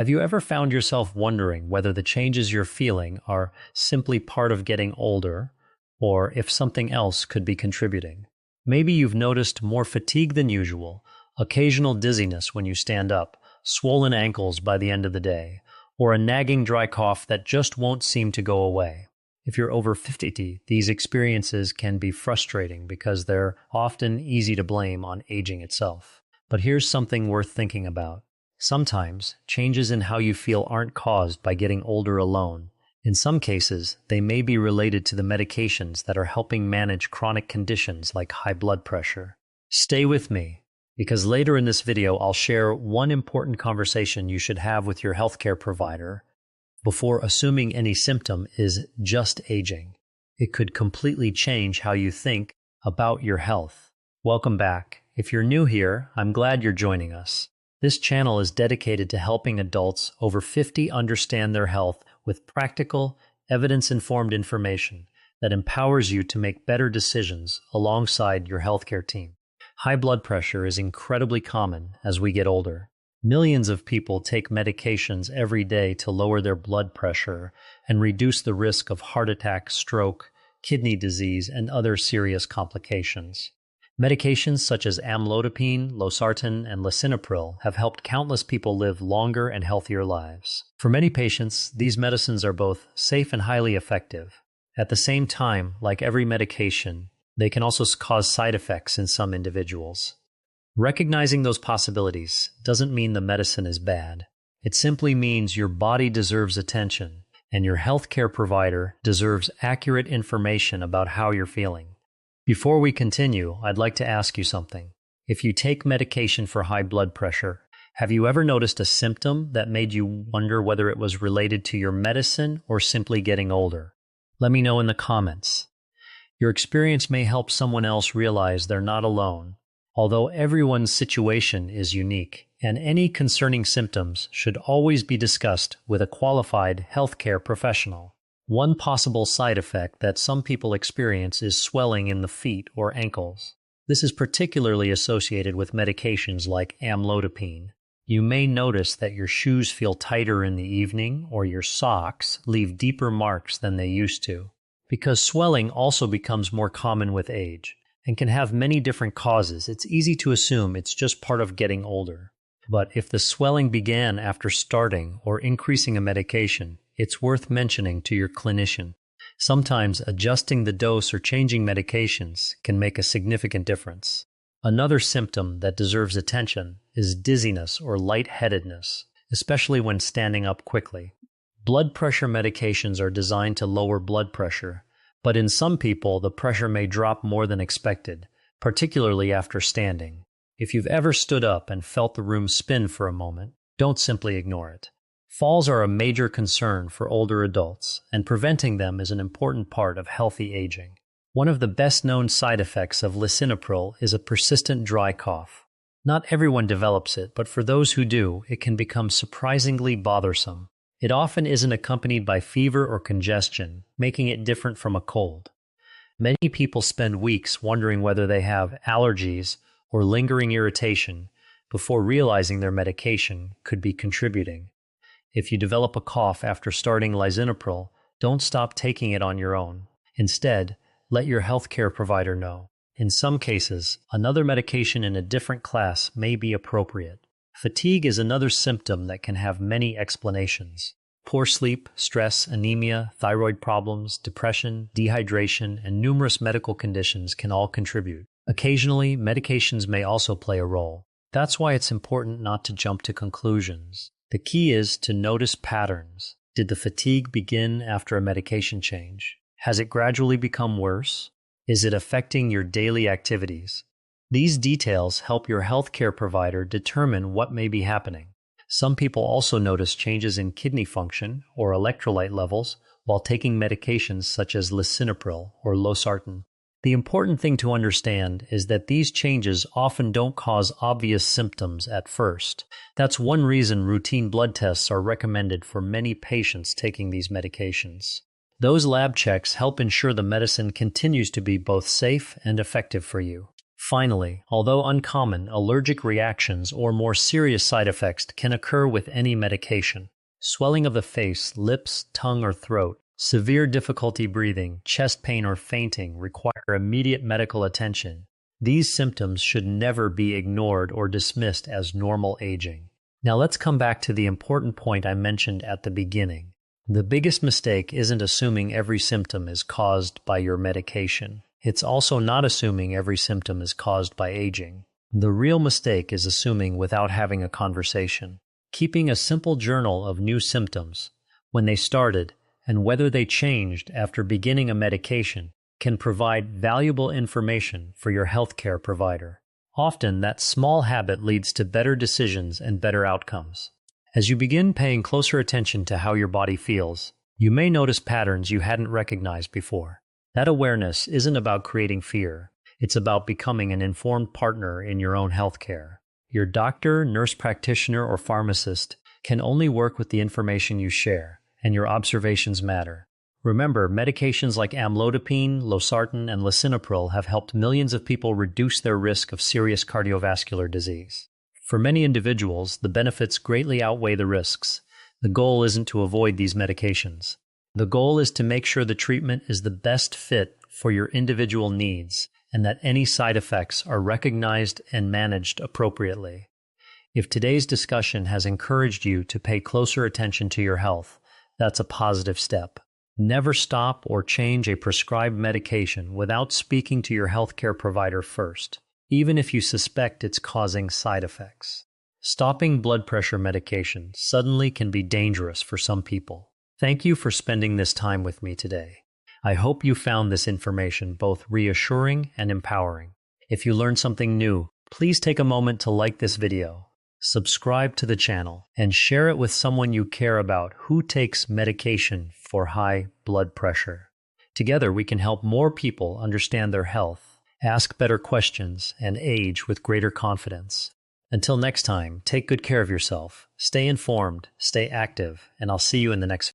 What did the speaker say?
Have you ever found yourself wondering whether the changes you're feeling are simply part of getting older, or if something else could be contributing? Maybe you've noticed more fatigue than usual, occasional dizziness when you stand up, swollen ankles by the end of the day, or a nagging dry cough that just won't seem to go away. If you're over 50, these experiences can be frustrating because they're often easy to blame on aging itself. But here's something worth thinking about. Sometimes, changes in how you feel aren't caused by getting older alone. In some cases, they may be related to the medications that are helping manage chronic conditions like high blood pressure. Stay with me, because later in this video I'll share one important conversation you should have with your healthcare provider before assuming any symptom is just aging. It could completely change how you think about your health. Welcome back. If you're new here, I'm glad you're joining us. This channel is dedicated to helping adults over 50 understand their health with practical, evidence-informed information that empowers you to make better decisions alongside your healthcare team. High blood pressure is incredibly common as we get older. Millions of people take medications every day to lower their blood pressure and reduce the risk of heart attack, stroke, kidney disease, and other serious complications. Medications such as Amlodipine, Losartan, and Lisinopril have helped countless people live longer and healthier lives. For many patients, these medicines are both safe and highly effective. At the same time, like every medication, they can also cause side effects in some individuals. Recognizing those possibilities doesn't mean the medicine is bad. It simply means your body deserves attention, and your healthcare provider deserves accurate information about how you're feeling. Before we continue, I'd like to ask you something. If you take medication for high blood pressure, have you ever noticed a symptom that made you wonder whether it was related to your medicine or simply getting older? Let me know in the comments. Your experience may help someone else realize they're not alone, although everyone's situation is unique, and any concerning symptoms should always be discussed with a qualified healthcare professional. One possible side effect that some people experience is swelling in the feet or ankles. This is particularly associated with medications like amlodipine. You may notice that your shoes feel tighter in the evening or your socks leave deeper marks than they used to. Because swelling also becomes more common with age and can have many different causes, it's easy to assume it's just part of getting older. But if the swelling began after starting or increasing a medication, it's worth mentioning to your clinician. Sometimes adjusting the dose or changing medications can make a significant difference. Another symptom that deserves attention is dizziness or lightheadedness, especially when standing up quickly. Blood pressure medications are designed to lower blood pressure, but in some people the pressure may drop more than expected, particularly after standing. If you've ever stood up and felt the room spin for a moment, don't simply ignore it. Falls are a major concern for older adults, and preventing them is an important part of healthy aging. One of the best-known side effects of lisinopril is a persistent dry cough. Not everyone develops it, but for those who do, it can become surprisingly bothersome. It often isn't accompanied by fever or congestion, making it different from a cold. Many people spend weeks wondering whether they have allergies or lingering irritation before realizing their medication could be contributing. If you develop a cough after starting lisinopril, don't stop taking it on your own. Instead, let your healthcare provider know. In some cases, another medication in a different class may be appropriate. Fatigue is another symptom that can have many explanations. Poor sleep, stress, anemia, thyroid problems, depression, dehydration, and numerous medical conditions can all contribute. Occasionally, medications may also play a role. That's why it's important not to jump to conclusions. The key is to notice patterns. Did the fatigue begin after a medication change? Has it gradually become worse? Is it affecting your daily activities? These details help your healthcare provider determine what may be happening. Some people also notice changes in kidney function or electrolyte levels while taking medications such as lisinopril or losartan. The important thing to understand is that these changes often don't cause obvious symptoms at first. That's one reason routine blood tests are recommended for many patients taking these medications. Those lab checks help ensure the medicine continues to be both safe and effective for you. Finally, although uncommon, allergic reactions or more serious side effects can occur with any medication. Swelling of the face, lips, tongue, or throat, severe difficulty breathing, chest pain, or fainting require immediate medical attention. These symptoms should never be ignored or dismissed as normal aging. Now let's come back to the important point I mentioned at the beginning. The biggest mistake isn't assuming every symptom is caused by your medication. It's also not assuming every symptom is caused by aging. The real mistake is assuming without having a conversation. Keeping a simple journal of new symptoms, when they started, and whether they changed after beginning a medication, can provide valuable information for your healthcare provider. Often, that small habit leads to better decisions and better outcomes. As you begin paying closer attention to how your body feels, you may notice patterns you hadn't recognized before. That awareness isn't about creating fear. It's about becoming an informed partner in your own healthcare. Your doctor, nurse practitioner, or pharmacist can only work with the information you share, and your observations matter. Remember, medications like Amlodipine, Losartan, and Lisinopril have helped millions of people reduce their risk of serious cardiovascular disease. For many individuals, the benefits greatly outweigh the risks. The goal isn't to avoid these medications. The goal is to make sure the treatment is the best fit for your individual needs and that any side effects are recognized and managed appropriately. If today's discussion has encouraged you to pay closer attention to your health, that's a positive step. Never stop or change a prescribed medication without speaking to your healthcare provider first, even if you suspect it's causing side effects. Stopping blood pressure medication suddenly can be dangerous for some people. Thank you for spending this time with me today. I hope you found this information both reassuring and empowering. If you learned something new, please take a moment to like this video, subscribe to the channel, and share it with someone you care about who takes medication for high blood pressure. Together, we can help more people understand their health, ask better questions, and age with greater confidence. Until next time, take good care of yourself, stay informed, stay active, and I'll see you in the next